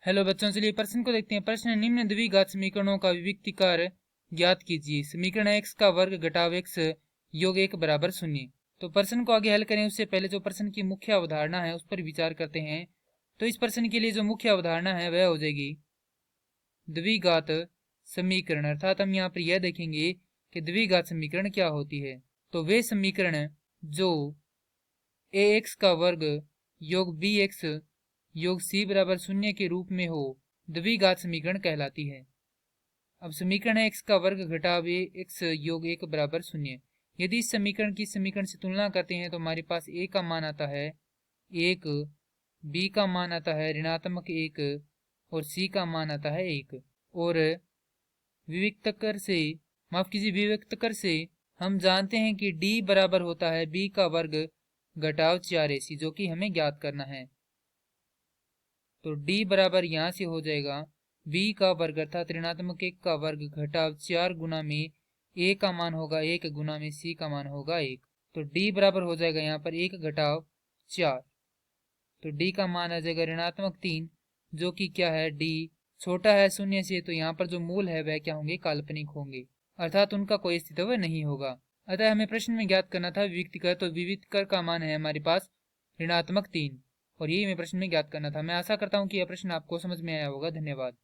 Hello बच्चों, चलिए प्रश्न को देखते हैं। प्रश्न है, निम्न द्विघात समीकरणों का विविक्तीकार ज्ञात कीजिए। समीकरण x का वर्ग घटाव x योग 1 बराबर 0। तो प्रश्न को आगे हल करें उससे पहले जो प्रश्न की मुख्य अवधारणा है उस पर विचार करते हैं। तो इस प्रश्न के लिए जो मुख्य अवधारणा है वह हो जाएगी द्विघात समीकरण, अर्थात हम यहाँ पर यह देखेंगे कि द्विघात समीकरण क्या होती है। तो वे समीकरण जो ax का वर्ग योग bx योग c बराबर 0 के रूप में हो द्विघात समीकरण कहलाती है। अब समीकरण है x का वर्ग घटाव x योग 1 बराबर 0। यदि इस समीकरण की समीकरण से तुलना करते हैं तो हमारे पास a का मान आता है 1, b का मान आता है ऋणात्मक 1 और c का मान आता है 1। और विविक्तकर से हम जानते हैं कि d बराबर होता है b का वर्ग घटाव 4ac, जो कि हमें ज्ञात करना है। तो d बराबर यहाँ से हो जाएगा b का वर्ग अर्थात ऋणात्मक 1 का वर्ग घटाव 4 गुना में a का मान होगा 1 गुना में c का मान होगा 1। तो d बराबर हो जाएगा यहाँ पर 1 घटाव 4। तो d का मान आ जाएगा ऋणात्मक 3, जो कि क्या है d छोटा है 0 से, तो यहाँ पर जो मूल है वह क्या होंगे, काल्पनिक होंगे, अर्थात उनका कोई अस्तित्व नहीं होगा। अतः हमें प्रश्न में ज्ञात करना था विविक्तकर, तो विविक्तकर का मान है हमारे पास ऋणात्मक 3 और यही हमें प्रश्न में ज्ञात करना था। मैं आशा करता हूँ कि यह प्रश्न आपको समझ में आया होगा। धन्यवाद।